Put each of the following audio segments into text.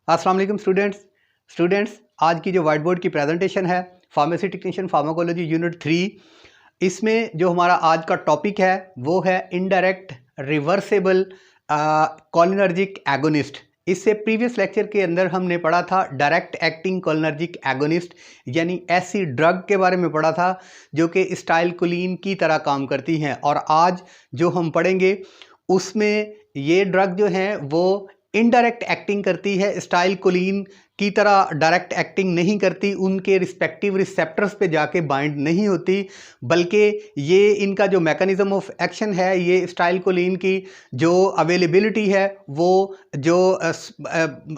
अस्सलाम वालेकुम स्टूडेंट्स आज की जो वाइट बोर्ड की प्रेजेंटेशन है फार्मेसी टेक्नीशियन फार्माकोलॉजी यूनिट 3, इसमें जो हमारा आज का टॉपिक है वो है इनडायरेक्ट रिवर्सेबल कोलिनर्जिक एगोनिस्ट। इससे प्रीवियस लेक्चर के अंदर हमने पढ़ा था डायरेक्ट एक्टिंग कोलिनर्जिक एगोनिस्ट, यानी ऐसी ड्रग के बारे में पढ़ा था जो कि स्टाइलकोलिन की तरह काम करती हैं। और आज जो हम पढ़ेंगे उसमें ये ड्रग जो है वो इनडायरेक्ट एक्टिंग करती है, स्टाइलकोलिन की तरह डायरेक्ट एक्टिंग नहीं करती, उनके रिस्पेक्टिव रिसेप्टर्स पे जाके बाइंड नहीं होती, बल्कि ये इनका जो मैकेनिज्म ऑफ एक्शन है, ये स्टाइलकोलिन की जो अवेलेबिलिटी है वो जो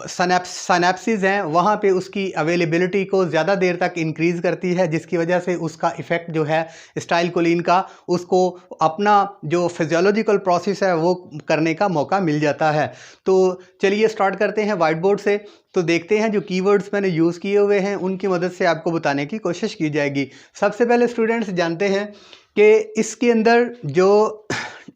सनेप्सिस हैं वहाँ पे उसकी अवेलेबिलिटी को ज़्यादा देर तक इंक्रीज़ करती है, जिसकी वजह से उसका इफ़ेक्ट जो है स्टाइलकोलिन का उसको अपना जो फिजियोलॉजिकल प्रोसेस है वो करने का मौका मिल जाता है। तो चलिए स्टार्ट करते हैं वाइट बोर्ड से। तो देखते हैं जो कीवर्ड्स मैंने यूज़ किए हुए हैं उनकी मदद से आपको बताने की कोशिश की जाएगी। सबसे पहले स्टूडेंट्स जानते हैं कि इसके अंदर जो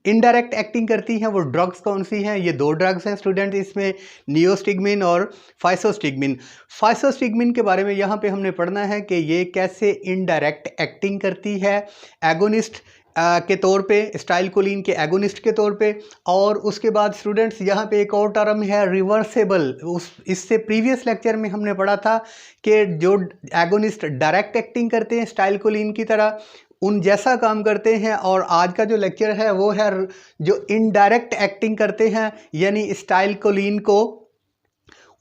इनडायरेक्ट एक्टिंग करती हैं वो ड्रग्स कौन सी हैं। ये दो ड्रग्स हैं स्टूडेंट, इसमें नियोस्टिग्मिन और फाइसोस्टिग्मिन। फाइसोस्टिग्मिन के बारे में यहाँ पे हमने पढ़ना है कि ये कैसे इनडायरेक्ट एक्टिंग करती है एगोनिस्ट के तौर पे, स्टाइलकोलिन के एगोनिस्ट के तौर पे। और उसके बाद स्टूडेंट्स यहाँ पे एक और टर्म है रिवर्सेबल। इससे प्रीवियस लेक्चर में हमने पढ़ा था कि जो एगोनिस्ट डायरेक्ट एक्टिंग करते हैं स्टाइलकोलिन की तरह उन जैसा काम करते हैं, और आज का जो लेक्चर है वो है जो इनडायरेक्ट एक्टिंग करते हैं, यानी स्टाइलकोलिन को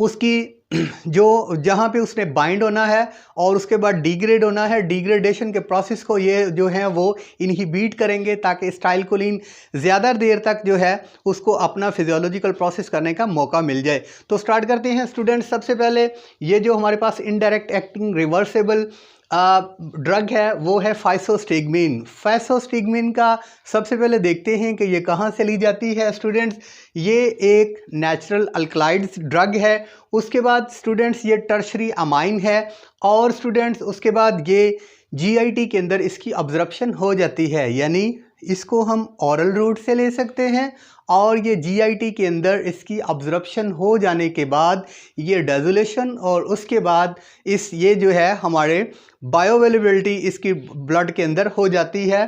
उसकी जो जहाँ पे उसने बाइंड होना है और उसके बाद डिग्रेड होना है, डिग्रेडेशन के प्रोसेस को ये जो है वो इनहिबिट करेंगे ताकि स्टाइलकोलिन ज़्यादा देर तक जो है उसको अपना फिजियोलॉजिकल प्रोसेस करने का मौका मिल जाए। तो स्टार्ट करते हैं स्टूडेंट्स। सबसे पहले ये जो हमारे पास इनडायरेक्ट एक्टिंग रिवर्सेबल ड्रग है वो है फाइसोस्टिग्मिन। फाइसोस्टिग्मिन का सबसे पहले देखते हैं कि ये कहाँ से ली जाती है स्टूडेंट्स। ये एक नेचुरल अल्कलाइड्स ड्रग है। उसके बाद स्टूडेंट्स ये टर्शरी अमाइन है, और स्टूडेंट्स उसके बाद ये जीआईटी के अंदर इसकी अब्जॉर्प्शन हो जाती है, यानी इसको हम ऑरल रूट से ले सकते हैं, और ये जीआईटी के अंदर इसकी अब्जॉर्प्शन हो जाने के बाद ये डेजोलेशन और उसके बाद ये जो है हमारे बायोअवेलेबिलिटी इसकी ब्लड के अंदर हो जाती है।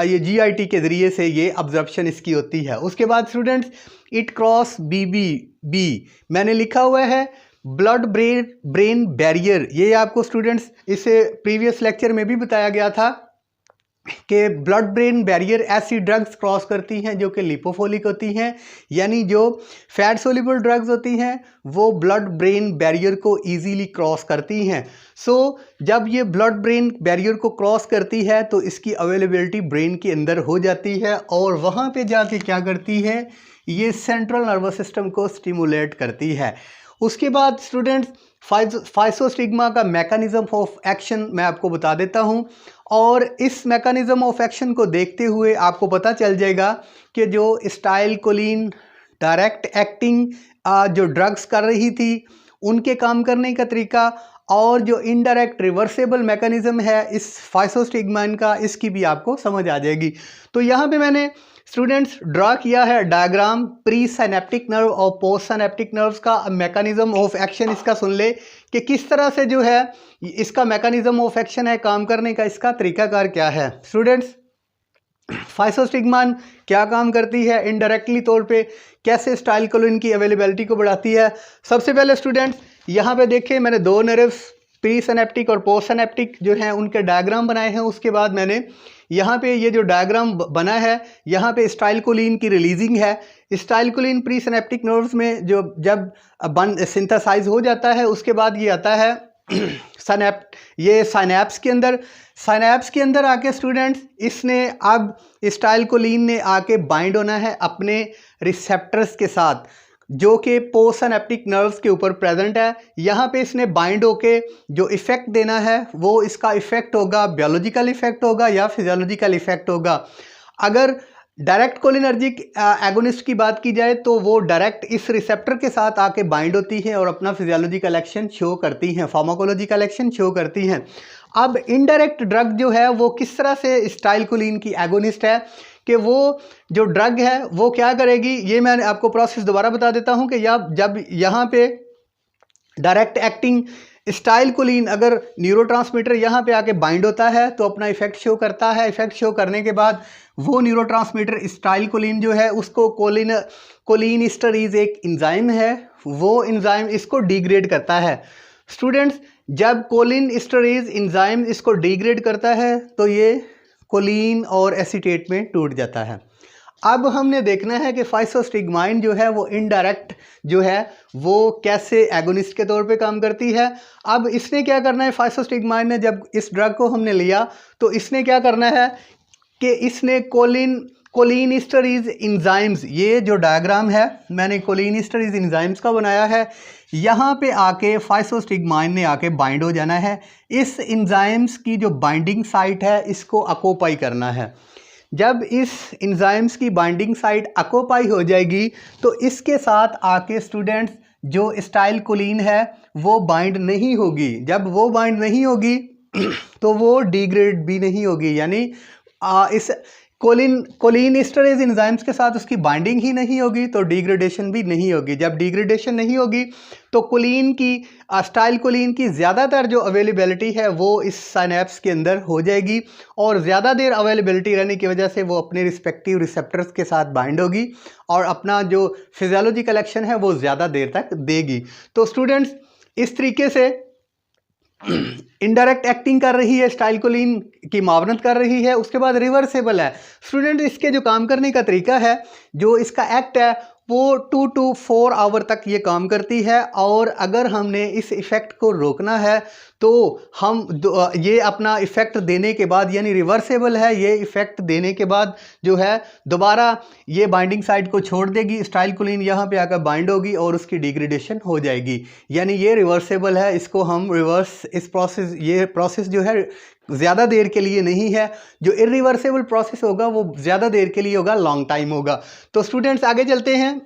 ये जीआईटी के ज़रिए से ये अब्जॉर्प्शन इसकी होती है। उसके बाद स्टूडेंट्स इट क्रॉस बी मैंने लिखा हुआ है ब्लड ब्रेन बैरियर। ये आपको स्टूडेंट्स इसे प्रीवियस लेक्चर में भी बताया गया था कि ब्लड ब्रेन बैरियर ऐसी ड्रग्स क्रॉस करती हैं जो कि लिपोफोलिक होती हैं, यानी जो फैट सोल्यूबल ड्रग्स होती हैं वो ब्लड ब्रेन बैरियर को इजीली क्रॉस करती हैं। सो जब ये ब्लड ब्रेन बैरियर को क्रॉस करती है तो इसकी अवेलेबिलिटी ब्रेन के अंदर हो जाती है, और वहाँ पे जाके क्या करती है, ये सेंट्रल नर्वस सिस्टम को स्टिमुलेट करती है। उसके बाद स्टूडेंट्स फाइसोस्टिग्मा का मैकेनिज्म ऑफ एक्शन मैं आपको बता देता हूँ, और इस मैकेनिज्म ऑफ एक्शन को देखते हुए आपको पता चल जाएगा कि जो स्टाइलकोलिन डायरेक्ट एक्टिंग जो ड्रग्स कर रही थी उनके काम करने का तरीका, और जो इनडायरेक्ट रिवर्सेबल मैकेनिज्म है इस फाइसोस्टिग्माइन का, इसकी भी आपको समझ आ जाएगी। तो यहाँ पे मैंने स्टूडेंट्स ड्रा किया है डायग्राम प्री साइनेप्टिक नर्व और पोस्ट साइनेप्टिक नर्व्स का मैकेनिज्म ऑफ एक्शन। इसका सुन ले कि किस तरह से जो है इसका मैकेनिज्म ऑफ एक्शन है, काम करने का इसका तरीकाकार क्या है। स्टूडेंट्स फाइसोस्टिग्माइन क्या काम करती है इनडायरेक्टली तौर पे, कैसे स्टाइलकोलिन की अवेलेबिलिटी को बढ़ाती है। सबसे पहले स्टूडेंट्स यहाँ पे देखिए मैंने दो नर्व्स प्री सिनेप्टिक और पोस्ट सिनेप्टिक जो हैं उनके डायग्राम बनाए हैं। उसके बाद मैंने यहाँ पे ये जो डायग्राम बना है यहाँ पे स्टाइलकोलिन की रिलीजिंग है। स्टाइलकोलिन प्री सिनेप्टिक नर्व्स में जो जब सिंथेसाइज हो जाता है उसके बाद ये आता है ये साइनेप्स के अंदर आके स्टूडेंट्स इसने अब स्टाइलकोलिन ने आके बाइंड होना है अपने रिसेप्टर्स के साथ जो कि पोस्ट सिनेप्टिक नर्व्स के ऊपर प्रेजेंट है। यहाँ पे इसने बाइंड होके जो इफ़ेक्ट देना है वो इसका इफ़ेक्ट होगा बायोलॉजिकल इफ़ेक्ट होगा या फिजियोलॉजिकल इफ़ेक्ट होगा। अगर डायरेक्ट कोलिनर्जिक एगोनिस्ट की बात की जाए तो वो डायरेक्ट इस रिसेप्टर के साथ आके बाइंड होती है और अपना फिजियोलॉजिकल एक्शन शो करती हैं, फार्माकोलॉजिकल एक्शन शो करती हैं। अब इनडायरेक्ट ड्रग जो है वो किस तरह से स्टाइलकोलिन की एगोनिस्ट है कि वो जो ड्रग है वो क्या करेगी, ये मैं आपको प्रोसेस दोबारा बता देता हूँ कि जब यहाँ पे डायरेक्ट एक्टिंग स्टाइलकोलिन अगर न्यूरोट्रांसमीटर यहाँ पे आके बाइंड होता है तो अपना इफेक्ट शो करता है। इफेक्ट शो करने के बाद वो न्यूरोट्रांसमीटर स्टाइलकोलिन जो है उसको कोलिनिस्टरेज एक इंजाइम है, वो इंजाइम इसको डिग्रेड करता है। स्टूडेंट्स, जब कोलिनिस्टरेज इंजाइम इसको डिग्रेड करता है तो ये कोलिन और एसीटेट में टूट जाता है। अब हमने देखना है कि फाइसोस्टिग्माइन जो है वो इनडायरेक्ट जो है वो कैसे एगोनिस्ट के तौर पे काम करती है। अब इसने क्या करना है, फाइसोस्टिग्माइन ने जब इस ड्रग को हमने लिया तो इसने क्या करना है कि इसने कोलिनिस्टरेज इंजाइम्स, ये जो डायग्राम है मैंने कोलिनिस्टरेज इंजाइम्स का बनाया है, यहाँ पे आके फाइसोस्टिग्माइन ने आके बाइंड हो जाना है। इस इंजाइम्स की जो बाइंडिंग साइट है इसको ऑक्यूपाई करना है। जब इस इंजाइम्स की बाइंडिंग साइट ऑक्यूपाई हो जाएगी तो इसके साथ आके स्टूडेंट्स जो स्टाइलकोलिन है वो बाइंड नहीं होगी। जब वो बाइंड नहीं होगी तो वो डिग्रेड भी नहीं होगी, यानी इस कोलिनिस्टरेज इंजाइम्स के साथ उसकी बाइंडिंग ही नहीं होगी तो डिग्रेडेशन भी नहीं होगी। जब डिग्रेडेशन नहीं होगी तो स्टाइलकोलिन की ज़्यादातर जो अवेलेबिलिटी है वो इस साइनेप्स के अंदर हो जाएगी और ज़्यादा देर अवेलेबिलिटी रहने की वजह से वो अपने रिस्पेक्टिव रिसेप्टर्स के साथ बाइंड होगी और अपना जो फिजियोलॉजिकल एक्शन है वो ज़्यादा देर तक देगी। तो स्टूडेंट्स, इस तरीके से इनडायरेक्ट एक्टिंग कर रही है, स्टाइलकोलिन की मावनत कर रही है। उसके बाद रिवर्सेबल है। स्टूडेंट, इसके जो काम करने का तरीका है, जो इसका एक्ट है वो 2 to 4 आवर तक ये काम करती है और अगर हमने इस इफ़ेक्ट को रोकना है तो हम ये अपना इफ़ेक्ट देने के बाद, यानी रिवर्सेबल है, ये इफ़ेक्ट देने के बाद जो है दोबारा ये बाइंडिंग साइट को छोड़ देगी, स्टाइलकोलिन यहाँ पे आकर बाइंड होगी और उसकी डिग्रेडेशन हो जाएगी, यानी ये रिवर्सेबल है। इसको हम ये प्रोसेस जो है ज़्यादा देर के लिए नहीं है। जो इरिवर्सेबल प्रोसेस होगा वो ज़्यादा देर के लिए होगा, लॉन्ग टाइम होगा। तो स्टूडेंट्स, आगे चलते हैं।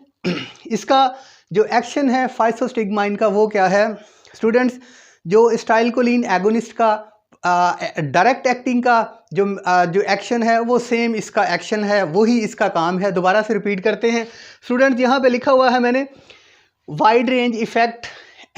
इसका जो एक्शन है फाइसोस्टिग्माइन का वो क्या है। स्टूडेंट्स, जो स्टाइलकोलिन एगोनिस्ट का डायरेक्ट एक्टिंग का जो एक्शन है वो सेम इसका एक्शन है, वही इसका काम है। दोबारा से रिपीट करते हैं। स्टूडेंट्स, यहाँ पे लिखा हुआ है मैंने, wide range effect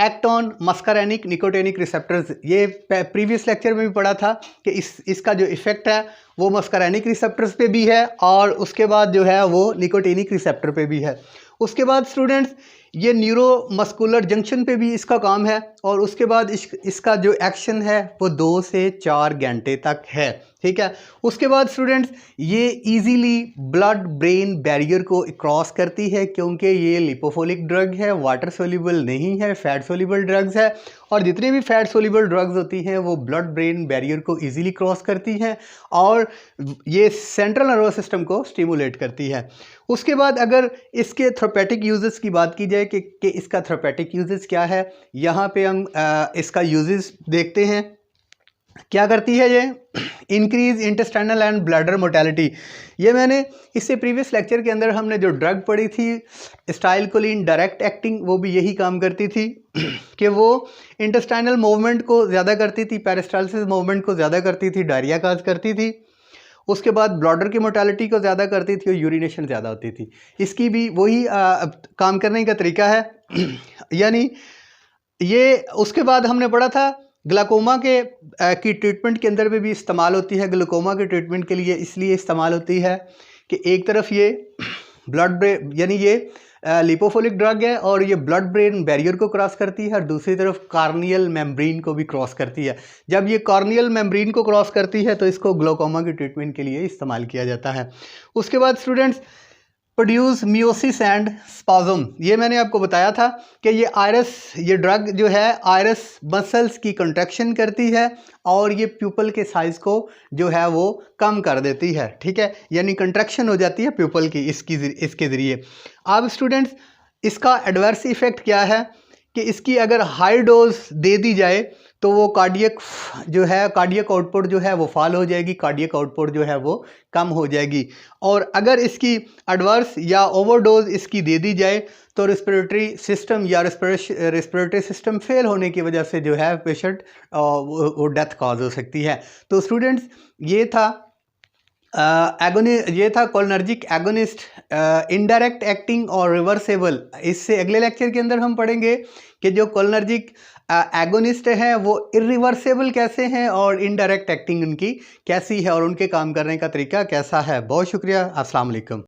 act on muscarinic nicotinic receptors. ये प्रीवियस लेक्चर में भी पढ़ा था कि इसका जो इफ़ेक्ट है वो मस्कारेनिक रिसेप्टर्स पे भी है और उसके बाद जो है वो निकोटेनिक रिसेप्टर पे भी है। उसके बाद स्टूडेंट्स, ये न्यूरोमस्कुलर जंक्शन पे भी इसका काम है और उसके बाद इसका जो एक्शन है वो 2 से 4 घंटे तक है। ठीक है। उसके बाद स्टूडेंट्स, ये इजीली ब्लड ब्रेन बैरियर को क्रॉस करती है क्योंकि ये लिपोफिलिक ड्रग है, वाटर सोल्यूबल नहीं है, फैट सोल्यूबल ड्रग्स है और जितनी भी फैट सोल्यूबल ड्रग्स होती हैं वो ब्लड ब्रेन बैरियर को इजीली क्रॉस करती हैं और ये सेंट्रल नर्वस सिस्टम को स्टिमुलेट करती है। उसके बाद अगर इसके थेरेपेटिक यूजेस की बात की जाए कि इसका थेरेपेटिक यूजेस क्या है, यहाँ पे हम इसका यूजेस देखते हैं। क्या करती है ये, increase intestinal and bladder mortality. ये मैंने इससे प्रीवियस लेक्चर के अंदर हमने जो ड्रग पढ़ी थी स्टाइलकोलिन डायरेक्ट एक्टिंग, वो भी यही काम करती थी कि वो इंटेस्टाइनल मूवमेंट को ज़्यादा करती थी, पेरिस्टालसिस मूवमेंट को ज़्यादा करती थी, डायरिया काज करती थी। उसके बाद ब्लैडर की मोटेलिटी को ज़्यादा करती थी और यूरिनेशन ज़्यादा होती थी। इसकी भी वही काम करने का तरीका है। यानी ये उसके बाद हमने पढ़ा था ग्लाकोमा की ट्रीटमेंट के अंदर में भी इस्तेमाल होती है। ग्लाकोमा के ट्रीटमेंट के लिए इसलिए इस्तेमाल होती है कि एक तरफ ये ब्लड ब्रेन, यानी ये लिपोफिलिक ड्रग है और ये ब्लड ब्रेन बैरियर को क्रॉस करती है और दूसरी तरफ कार्नियल मेम्ब्रेन को भी क्रॉस करती है। जब ये कार्नियल मेम्ब्रेन को क्रॉस करती है तो इसको ग्लाकोमा के ट्रीटमेंट के लिए इस्तेमाल किया जाता है। उसके बाद students, produce meiosis and spasm. ये मैंने आपको बताया था कि ये ड्रग जो है आयरस मसल्स की कंट्रैक्शन करती है और ये प्यूपल के साइज़ को जो है वो कम कर देती है। ठीक है, यानी कंट्रैक्शन हो जाती है प्यूपल की इसके ज़रिए। अब स्टूडेंट्स, इसका एडवर्स इफ़ेक्ट क्या है कि इसकी अगर हाई डोज दे दी जाए तो वो कार्डियक आउटपुट जो है वो फॉल हो जाएगी, कार्डियक आउटपुट जो है वो कम हो जाएगी। और अगर इसकी एडवर्स या ओवरडोज इसकी दे दी जाए तो रेस्पिरेटरी सिस्टम या रेस्पिरेटरी सिस्टम फेल होने की वजह से जो है पेशेंट वो डेथ कॉज हो सकती है। तो स्टूडेंट्स, ये था एगोनी ये था कोलिनर्जिक एगोनिस्ट, इनडायरेक्ट एक्टिंग और रिवर्सेबल। इससे अगले लेक्चर के अंदर हम पढ़ेंगे कि जो कोलिनर्जिक एगोनिस्ट हैं वो इरिवर्सेबल कैसे हैं और इनडायरेक्ट एक्टिंग उनकी कैसी है और उनके काम करने का तरीका कैसा है। बहुत शुक्रिया। अस्सलाम वालेकुम।